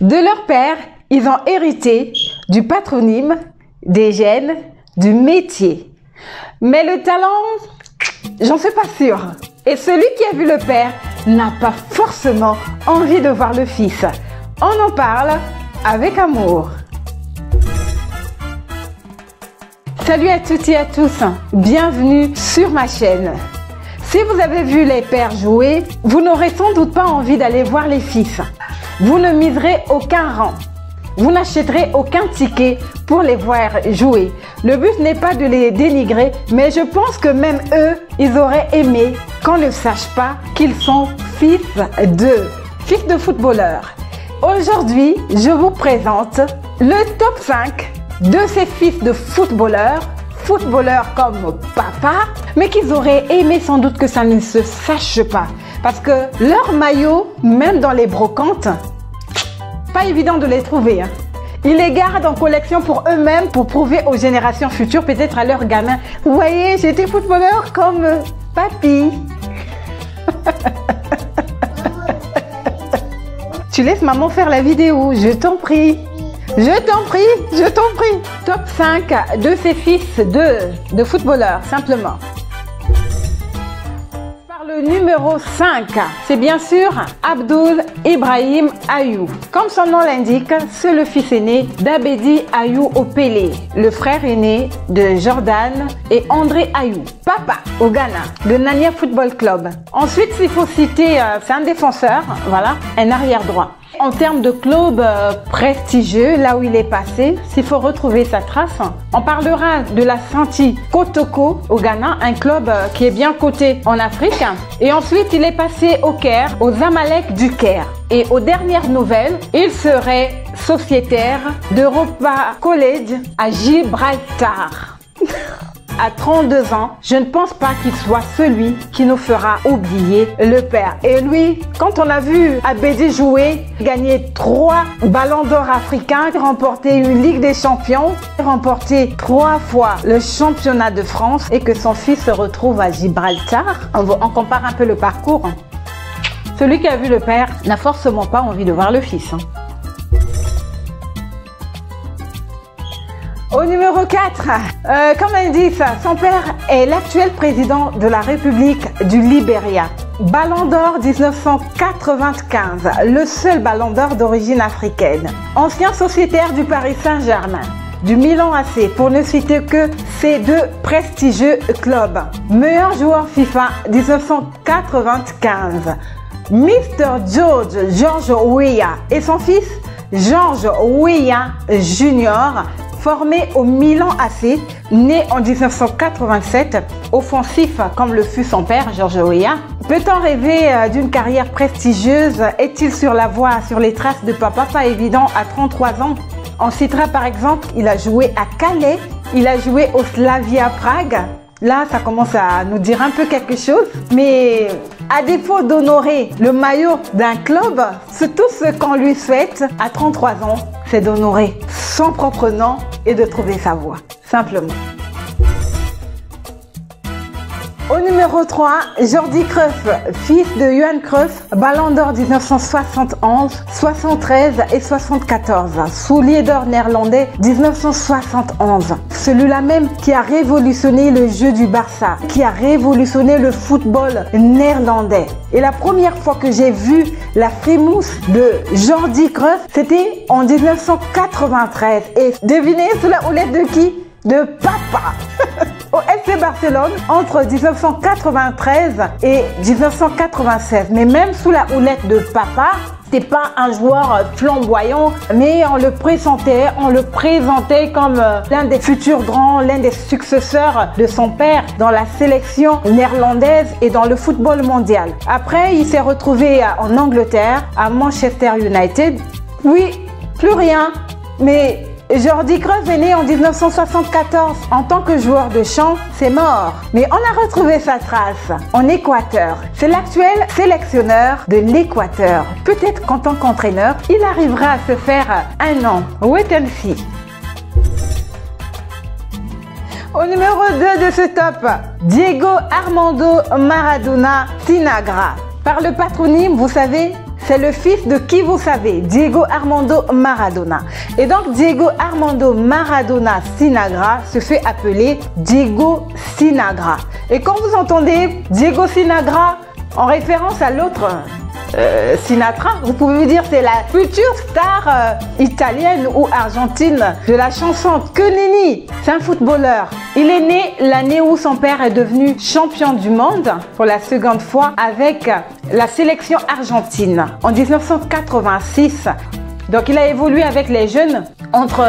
De leur père, ils ont hérité du patronyme, des gènes, du métier. Mais le talent, j'en suis pas sûre. Et celui qui a vu le père n'a pas forcément envie de voir le fils. On en parle avec amour. Salut à toutes et à tous, bienvenue sur ma chaîne. Si vous avez vu les pères jouer, vous n'aurez sans doute pas envie d'aller voir les fils. Vous ne miserez aucun rang. Vous n'achèterez aucun ticket pour les voir jouer. Le but n'est pas de les dénigrer, mais je pense que même eux, ils auraient aimé qu'on ne sache pas qu'ils sont fils de footballeurs. Aujourd'hui, je vous présente le top 5 de ces fils de footballeurs comme papa, mais qu'ils auraient aimé sans doute que ça ne se sache pas. Parce que leurs maillots, même dans les brocantes, pas évident de les trouver. Ils les gardent en collection pour eux-mêmes, pour prouver aux générations futures, peut-être à leurs gamins. Vous voyez, j'étais footballeur comme papy. Tu laisses maman faire la vidéo, je t'en prie. Je t'en prie, je t'en prie. Top 5 de ces fils de footballeurs, simplement. Le numéro 5, c'est bien sûr Abdoul Ibrahim Ayou. Comme son nom l'indique, c'est le fils aîné d'Abedi Ayou au Pelé, le frère aîné de Jordan et André Ayou. Papa au Ghana, le Nania Football Club. Ensuite, il faut citer, c'est un défenseur, voilà, un arrière droit. En termes de club prestigieux, là où il est passé, s'il faut retrouver sa trace, on parlera de la Santi Kotoko au Ghana, un club qui est bien coté en Afrique. Et ensuite, il est passé au Caire, aux Zamalek du Caire. Et aux dernières nouvelles, il serait sociétaire d'Europa College à Gibraltar. À 32 ans, je ne pense pas qu'il soit celui qui nous fera oublier le père. Et lui, quand on a vu Abedi jouer, gagner 3 ballons d'or africains, remporter une Ligue des Champions, remporter 3 fois le championnat de France et que son fils se retrouve à Gibraltar, on compare un peu le parcours. Celui qui a vu le père n'a forcément pas envie de voir le fils. Au numéro 4, comme indice, son père est l'actuel président de la République du Libéria. Ballon d'or 1995, le seul ballon d'or d'origine africaine. Ancien sociétaire du Paris Saint-Germain, du Milan AC, pour ne citer que ces deux prestigieux clubs. Meilleur joueur FIFA 1995. Mr. George Weah et son fils George Weah Jr., formé au Milan AC, né en 1987, offensif comme le fut son père, George Weah. Peut-on rêver d'une carrière prestigieuse? Est-il sur la voie, sur les traces de papa? Pas évident à 33 ans. On citera par exemple, il a joué à Calais, il a joué au Slavia Prague. Là, ça commence à nous dire un peu quelque chose. Mais à défaut d'honorer le maillot d'un club, c'est tout ce qu'on lui souhaite à 33 ans, c'est d'honorer son propre nom et de trouver sa voie, simplement. Au numéro 3, Jordi Cruyff, fils de Johan Cruyff, ballon d'or 1971, 73 et 74, soulier d'or néerlandais 1971. Celui-là même qui a révolutionné le jeu du Barça, qui a révolutionné le football néerlandais. Et la première fois que j'ai vu la frimousse de Jordi Cruyff, c'était en 1993. Et devinez sous la houlette de qui? De papa. Au FC Barcelone entre 1993 et 1996. Mais même sous la houlette de papa, c'était pas un joueur flamboyant, mais on le présentait comme l'un des futurs grands, l'un des successeurs de son père dans la sélection néerlandaise et dans le football mondial. Après, il s'est retrouvé en Angleterre, à Manchester United. Oui, plus rien, mais Jordi Cruyff est né en 1974. En tant que joueur de chant, c'est mort. Mais on a retrouvé sa trace en Équateur. C'est l'actuel sélectionneur de l'Équateur. Peut-être qu'en tant qu'entraîneur, il arrivera à se faire un nom. Wait and see. Au numéro 2 de ce top, Diego Armando Maradona Tinagra. Par le patronyme, vous savez, c'est le fils de qui vous savez, Diego Armando Maradona. Et donc Diego Armando Maradona Sinagra se fait appeler Diego Sinagra. Et quand vous entendez Diego Sinagra en référence à l'autre Sinatra, vous pouvez vous dire c'est la future star italienne ou argentine de la chanson. Que nenni, c'est un footballeur. Il est né l'année où son père est devenu champion du monde pour la seconde fois avec la sélection argentine en 1986. Donc il a évolué avec les jeunes entre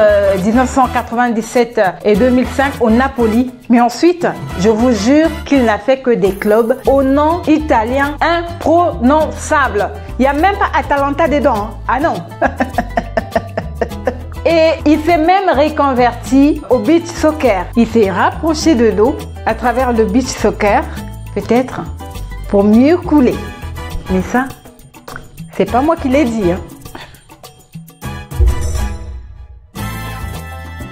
1997 et 2005 au Napoli. Mais ensuite, je vous jure qu'il n'a fait que des clubs au nom italien imprononçable. Il n'y a même pas Atalanta dedans. Hein. Ah non. Et il s'est même reconverti au beach soccer. Il s'est rapproché de l'eau à travers le beach soccer, peut-être pour mieux couler. Mais ça, c'est pas moi qui l'ai dit. Hein.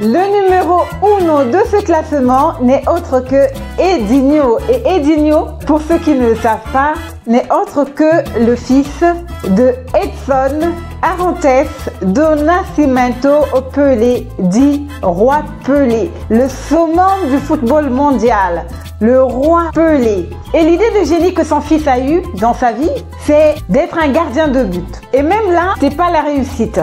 Le numéro 1 de ce classement n'est autre que Edinho. Et Edinho, pour ceux qui ne le savent pas, n'est autre que le fils de Edson Arantes do Nascimento Pelé, dit Roi Pelé, le summum du football mondial, le Roi Pelé. Et l'idée de génie que son fils a eue dans sa vie, c'est d'être un gardien de but. Et même là, c'est pas la réussite.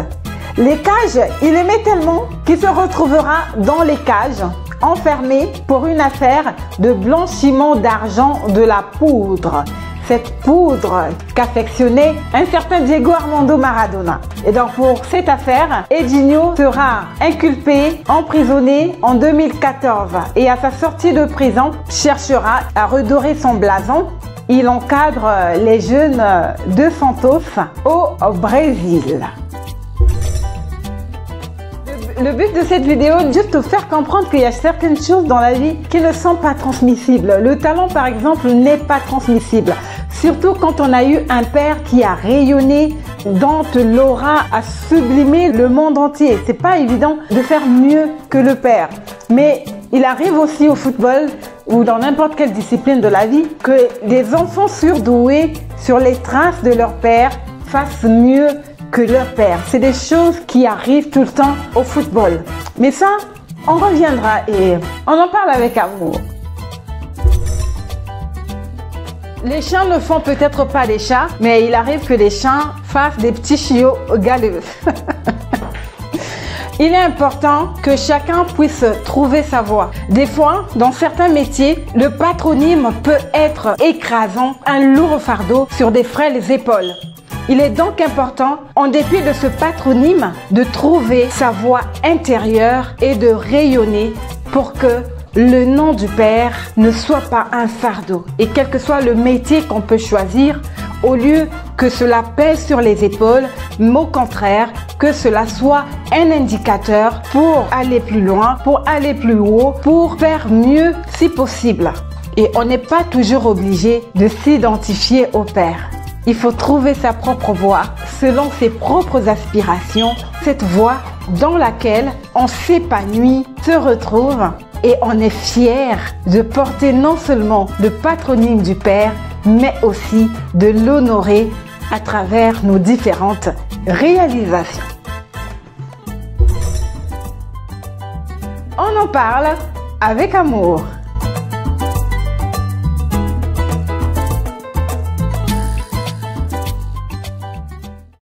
Les cages, il aimait tellement qu'il se retrouvera dans les cages, enfermé pour une affaire de blanchiment d'argent de la poudre. Cette poudre qu'affectionnait un certain Diego Armando Maradona. Et donc pour cette affaire, Edinho sera inculpé, emprisonné en 2014 et à sa sortie de prison, cherchera à redorer son blason. Il encadre les jeunes de Santos au Brésil. Le but de cette vidéo, juste te faire comprendre qu'il y a certaines choses dans la vie qui ne sont pas transmissibles. Le talent, par exemple, n'est pas transmissible. Surtout quand on a eu un père qui a rayonné, dont l'aura a sublimé le monde entier. C'est pas évident de faire mieux que le père. Mais il arrive aussi au football ou dans n'importe quelle discipline de la vie que des enfants surdoués sur les traces de leur père fassent mieux que leur père. C'est des choses qui arrivent tout le temps au football. Mais ça, on reviendra et on en parle avec amour. Les chats ne font peut-être pas des chats, mais il arrive que les chats fassent des petits chiots galeux. Il est important que chacun puisse trouver sa voie. Des fois, dans certains métiers, le patronyme peut être écrasant, un lourd fardeau sur des frêles épaules. Il est donc important, en dépit de ce patronyme, de trouver sa voie intérieure et de rayonner pour que le nom du Père ne soit pas un fardeau. Et quel que soit le métier qu'on peut choisir, au lieu que cela pèse sur les épaules, mais au contraire, que cela soit un indicateur pour aller plus loin, pour aller plus haut, pour faire mieux si possible. Et on n'est pas toujours obligé de s'identifier au Père. Il faut trouver sa propre voie selon ses propres aspirations, cette voie dans laquelle on s'épanouit, se retrouve et on est fier de porter non seulement le patronyme du Père, mais aussi de l'honorer à travers nos différentes réalisations. On en parle avec amour.